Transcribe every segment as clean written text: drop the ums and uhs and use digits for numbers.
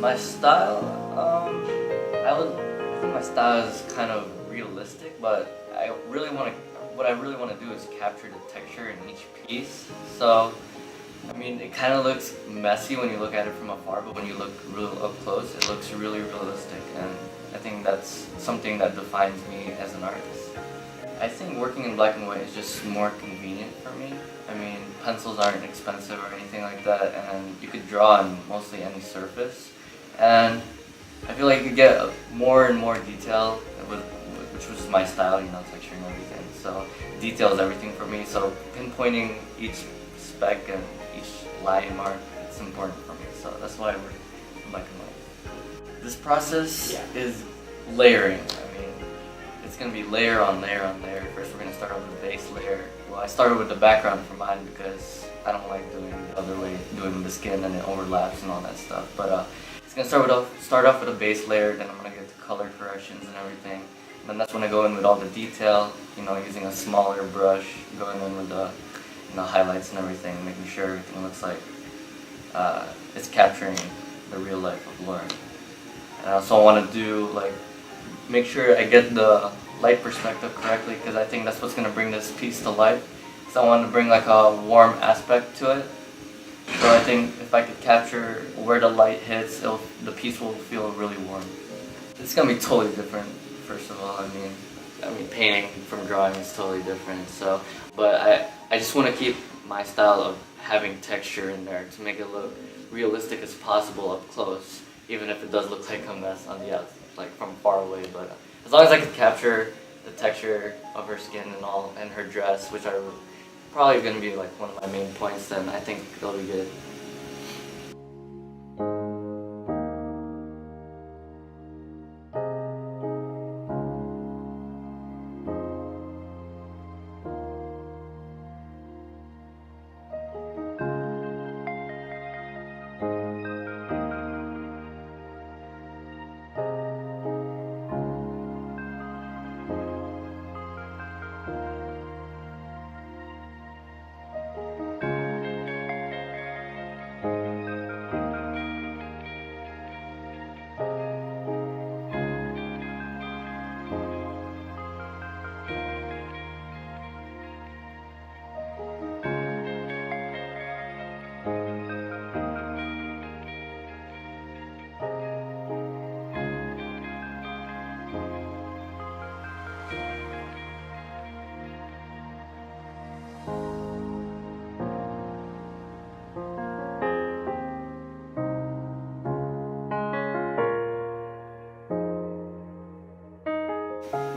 My style, I think my style is kind of realistic, but what I really want to do is capture the texture in each piece. So, I mean, it kind of looks messy when you look at it from afar, but when you look real up close, it looks really realistic, and I think that's something that defines me as an artist. I think working in black and white is just more convenient for me. I mean, pencils aren't expensive or anything like that, and you could draw on mostly any surface. And I feel like you could get more and more detail, which was my style, texture and everything. So detail is everything for me. So pinpointing each speck and each line mark, it's important for me. So that's why I work in black and white. This process is layering. I mean, it's going to be layer on layer on layer. First we're going to start off with the base layer. Well, I started with the background for mine because I don't like doing the other way, doing the skin and it overlaps and all that stuff. But it's going to start off with a base layer, then I'm going to get the color corrections and everything. And then that's when I go in with all the detail, using a smaller brush, going in with the highlights and everything, making sure everything looks like it's capturing the real life of Lauren. And I also want to make sure I get the light perspective correctly, because I think that's what's going to bring this piece to life. So I want to bring like a warm aspect to it. So I think if I could capture where the light hits, the piece will feel really warm. It's going to be totally different, first of all. I mean, painting from drawing is totally different. So, but I just want to keep my style of having texture in there to make it look realistic as possible up close, even if it does look like a mess on the outside, like from far away. But as long as I could capture the texture of her skin and her dress, which are probably going to be like one of my main points, then I think it'll be good.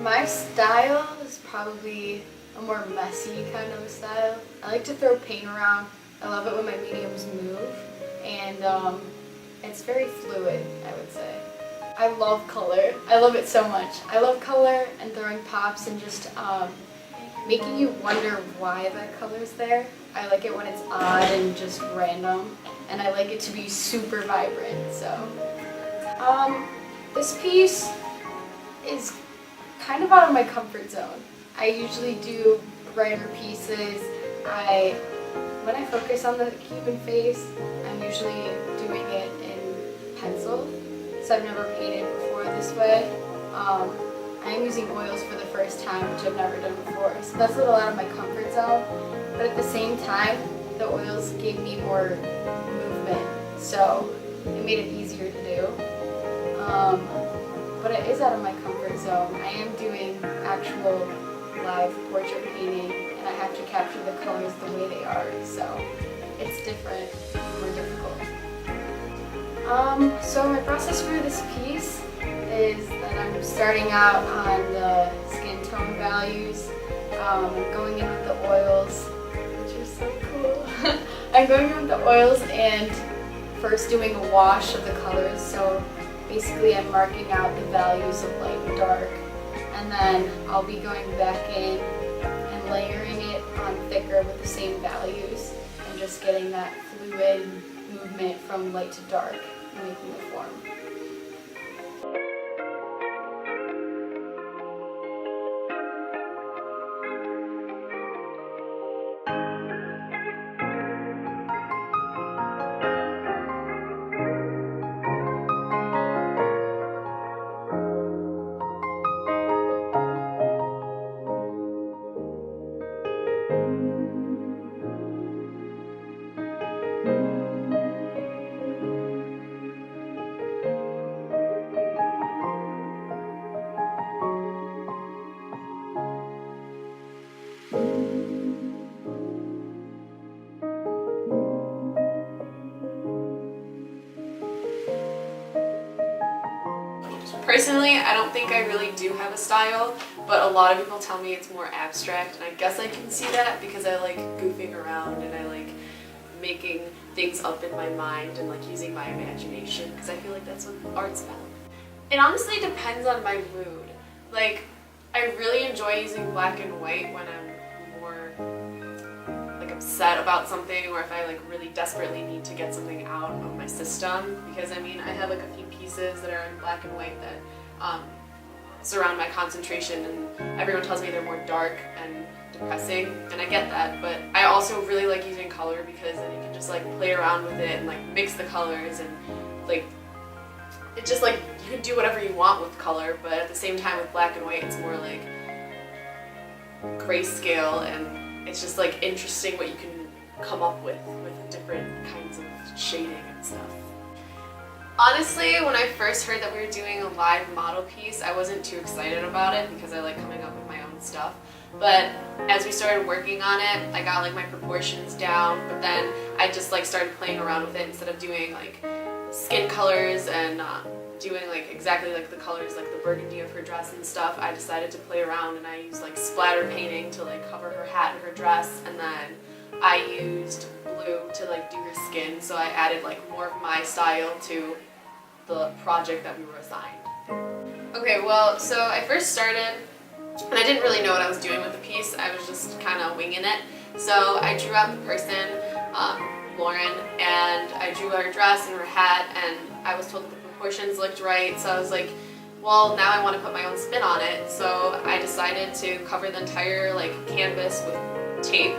My style is probably a more messy kind of a style. I like to throw paint around. I love it when my mediums move, and it's very fluid, I would say. I love color. I love it so much. I love color and throwing pops and just making you wonder why that color's there. I like it when it's odd and just random, and I like it to be super vibrant. So this piece is kind of out of my comfort zone. I usually do brighter pieces. When I focus on the human face, I'm usually doing it in pencil, so I've never painted before this way. I am using oils for the first time, which I've never done before, so that's a little out of my comfort zone, but at the same time, the oils gave me more movement, so it made it easier to do. But it is out of my comfort zone. I am doing actual live portrait painting, and I have to capture the colors the way they are, so it's different, more difficult. So my process for this piece is that I'm starting out on the skin tone values. I'm going in with the oils, which are so cool. I'm going in with the oils and first doing a wash of the colors. So basically I'm marking out the values of light and dark, and then I'll be going back in and layering it on thicker with the same values and just getting that fluid movement from light to dark and making the form. Personally, I don't think I really do have a style, but a lot of people tell me it's more abstract, and I guess I can see that because I like goofing around and I like making things up in my mind and like using my imagination, because I feel like that's what art's about. It honestly depends on my mood. Like, I really enjoy using black and white when I'm more like upset about something, or if I like really desperately need to get something out of my system, because I mean I have like a few pieces that are in black and white that surround my concentration, and everyone tells me they're more dark and depressing, and I get that, but I also really like using color because then you can just like play around with it and like mix the colors, and like it's just like you can do whatever you want with color, but at the same time with black and white it's more like grayscale, and it's just like interesting what you can come up with different kinds of shading and stuff. Honestly, when I first heard that we were doing a live model piece, I wasn't too excited about it because I like coming up with my own stuff. But as we started working on it, I got like my proportions down, but then I just like started playing around with it instead of doing like skin colors and doing like exactly like the colors like the burgundy of her dress and stuff. I decided to play around, and I used like splatter painting to like cover her hat and her dress, and then I used blue to like do her skin, so I added like more of my style to the project that we were assigned. Okay, well, so I first started and I didn't really know what I was doing with the piece. I was just kind of winging it. So I drew out the person, Lauren, and I drew her dress and her hat, and I was told that the proportions looked right, so I was like, well, now I want to put my own spin on it. So I decided to cover the entire like canvas with tape,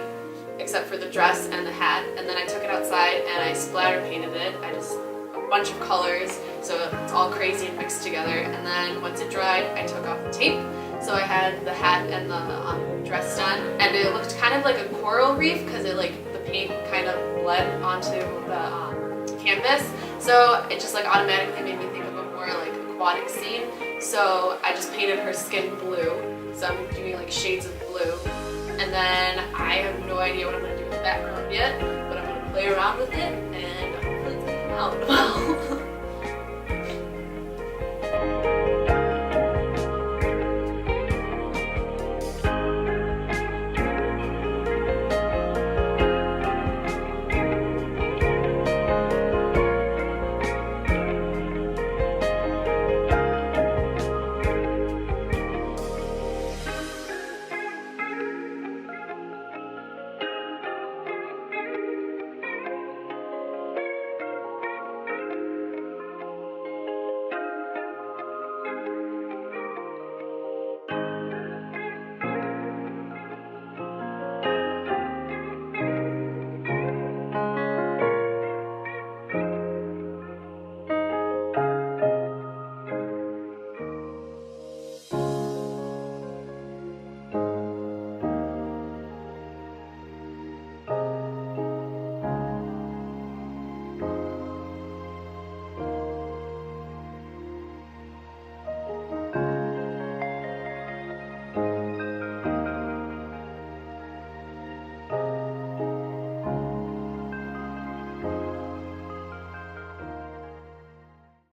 except for the dress and the hat, and then I took it outside and I splatter painted it. I just a bunch of colors, so it's all crazy and mixed together, and then once it dried, I took off the tape. So I had the hat and the dress done, and it looked kind of like a coral reef because it like the paint kind of bled onto the canvas. So it just like automatically made me think of a more like aquatic scene. So I just painted her skin blue. So I'm doing like shades of blue, and then I have no idea what I'm gonna do with the background yet, but I'm gonna play around with it and hopefully it's gonna come out well.